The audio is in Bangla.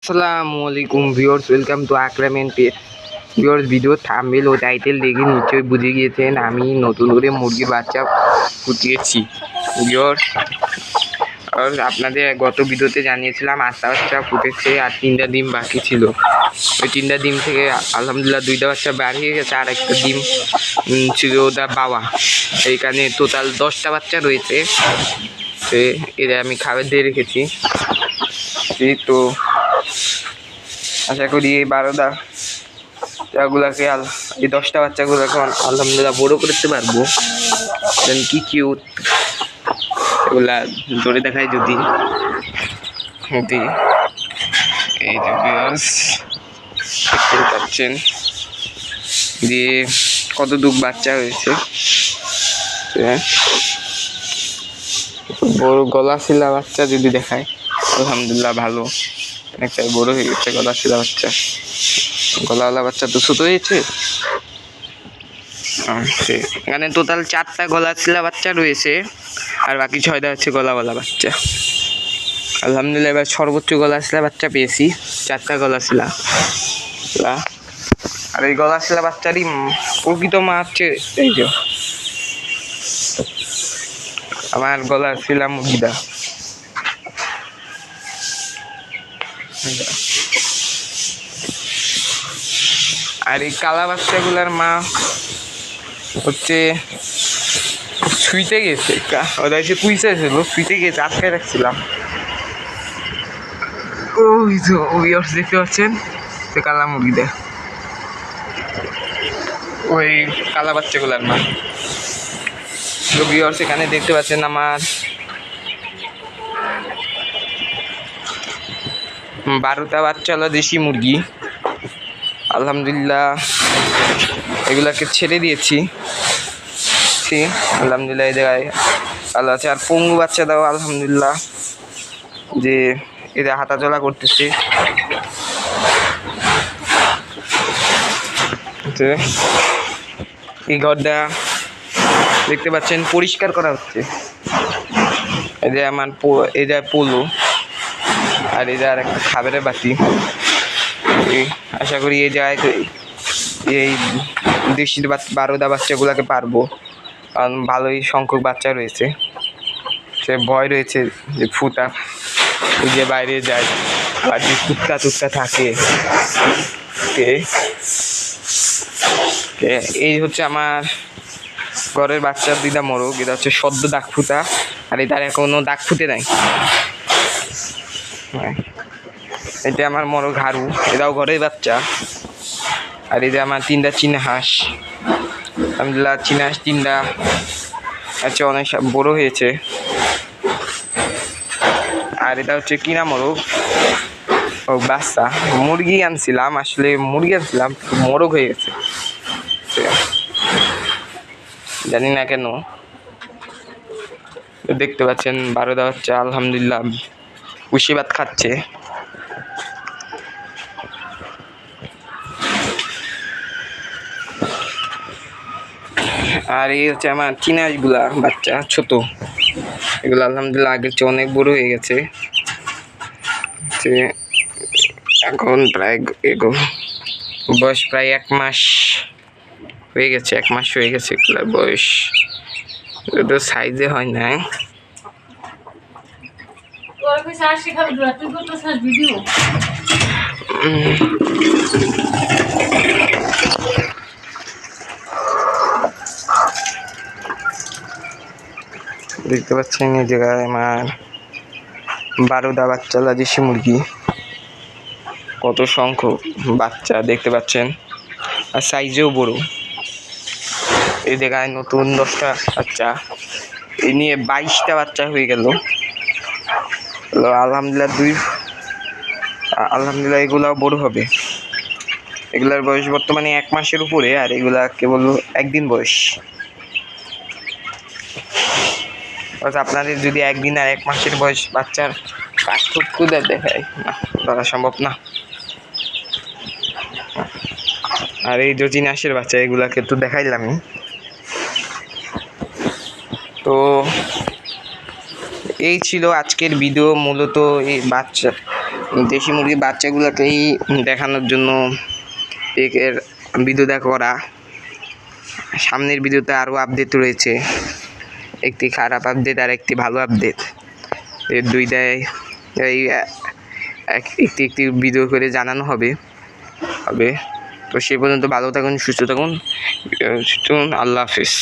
আসসালামু আলাইকুম viewers, welcome to Akram and page. Viewers, video thumbnail ও টাইটেল দেখে নিশ্চয়ই বুঝে গিয়েছেন আমি নতুন করে মুরগির বাচ্চা ফুটিয়েছি। ভিউয়ার্স, আর আপনাদের গত ভিডিওতে জানিয়েছিলাম 8টা বাচ্চা ফুটেছে আর 3টা ডিম বাকি ছিল। ওই 3টা ডিম থেকে আলহামদুলিল্লাহ 2টা বাচ্চা বার হয়ে গেছে আর একটা ডিম ছিল ওটা বাবা। এইখানে টোটাল 10টা বাচ্চা রয়েছে। এরা আমি খাবার দিয়ে রেখেছি। তো আশা করি এই 12টা বাচ্চাগুলোকে এই 10টা বাচ্চাগুলোকে আলহামদুলিল্লাহ বড়ো করতে পারবো। কি কিউট এগুলা ধরে দেখায় যদি এই যে দেখতে পাচ্ছেন দিয়ে কতটুক বাচ্চা হয়েছে। বড় গলা শিলা বাচ্চা যদি দেখায় আলহামদুলিল্লাহ ভালো, অনেকটাই বড় হয়ে গেছে গলা শিলা বাচ্চা। গলাওয়ালা বাচ্চা তো ছোট হয়েছে। এখানে টোটাল 4টা গলা শিলা বাচ্চা রয়েছে আর বাকি 6টা হচ্ছে গলাওয়ালা বাচ্চা। আলহামদুলিল্লাহ এবার সর্বোচ্চ গলা শিলা বাচ্চা পেয়েছি, 4টা গলা শিলা। আর এই গলা শিলা বাচ্চারই প্রকৃত মা হচ্ছে এই যে আমার গলা শিলা মুরগিটা। আর এই কালা বাচ্চাগুলার মা হচ্ছে শুইতে গেছে, ওরা এসে কুইসে ছিল, শুইতে গেছে, আটকায় রাখছিলাম। ওই তো দেখতে পাচ্ছেন সে কালা মুরগিটা, ওই কালা বাচ্চাগুলার মা। তো ভিউয়ার্স, এখানে দেখতে পাচ্ছেন আমার 12টা বাচ্চাওয়ালা দেশি মুরগি। আলহামদুলিল্লাহ এগুলাকে ছেড়ে দিয়েছি। আলহামদুলিল্লাহ এই জায়গায় ভালো আছে। আর পঙ্গু বাচ্চা দাও আলহামদুলিল্লাহ যে এরা হাঁটাচলা করতেছে। এই ঘরটা দেখতে পাচ্ছেন পরিষ্কার করা হচ্ছে। এই যে আমার এটা পোলো আর এই যে আর একটা খাবারের বাটি। আশা করি এই জায়গায় এই দেশির 12টা বাচ্চাগুলোকে পারবো, কারণ ভালোই সংখ্যক বাচ্চা রয়েছে। সে ভয় রয়েছে যে ফুটা ওই যে বাইরে যায় আর যে টুকটা থাকে। এই হচ্ছে আমার ঘরের বাচ্চার 2টা মোরগ। এটা হচ্ছে সদ্য দাগ ফুটা আর এটার এখনো দাগ ফুটে নাই। এটা আমার মোরগ হারু, এটাও ঘরের বাচ্চা। আর এই যে আমার 3টা চীনা হাঁস। আলহামদুলিল্লাহ চীনা হাঁস 3টা আচ্ছা অনেক বড় হয়েছে। আর এটা হচ্ছে কিনা মোরগ, ও বাচ্চা। মুরগি আনছিলাম, আসলে মুরগি আনছিলাম মোরগ হয়ে গেছে, জানি না কেন। দেখতে পাচ্ছেন 12টা বাচ্চা আলহামদুলিল্লাহ পুষি ভাত খাচ্ছে। আর এই হচ্ছে আমার চীনা হাঁসগুলা বাচ্চা ছোট। এগুলো আলহামদুলিল্লাহ আগের চেয়ে অনেক বড় হয়ে গেছে। এখন প্রায় বয়স প্রায় 1 মাস হয়ে গেছে। 1 মাস হয়ে গেছে এগুলার বয়স। তো সাইজে হয় না। দেখতে পাচ্ছেন এই জায়গায় আমার 12টা বাচ্চাওয়ালা দেশি মুরগি। কত সংখ্যক বাচ্চা দেখতে পাচ্ছেন, আর সাইজেও বড়। এই জায়গায় নতুন 10টা বাচ্চা, এই নিয়ে 22টা বাচ্চা হয়ে গেল। আলহামদুলিল্লাহ এগুলাও বড় হবে। এগুলার বয়স বর্তমানে 1 মাসের উপরে, আর এগুলা কেবল 1 দিন বয়স। আপনাদের যদি 1 দিন আর 1 মাসের বয়স বাচ্চার পার্থক্য দেখায় না, ধরা সম্ভব না। আর এই যে চীনা হাঁসের বাচ্চা, এগুলাকে তো দেখাইলামই। তো এই ছিল আজকের ভিডিও। মূলত এই দেশি মুরগির বাচ্চাগুলোকেই দেখানোর জন্য এর ভিডিওটা করা। সামনের ভিডিওতে আরও আপডেট রয়েছে, একটি খারাপ আপডেট আর একটি ভালো আপডেট, এর দুইটাই এই একটি একটি ভিডিও করে জানানো হবে। তো সে পর্যন্ত ভালো থাকুন, সুস্থ থাকুন, আল্লাহ হাফিজ।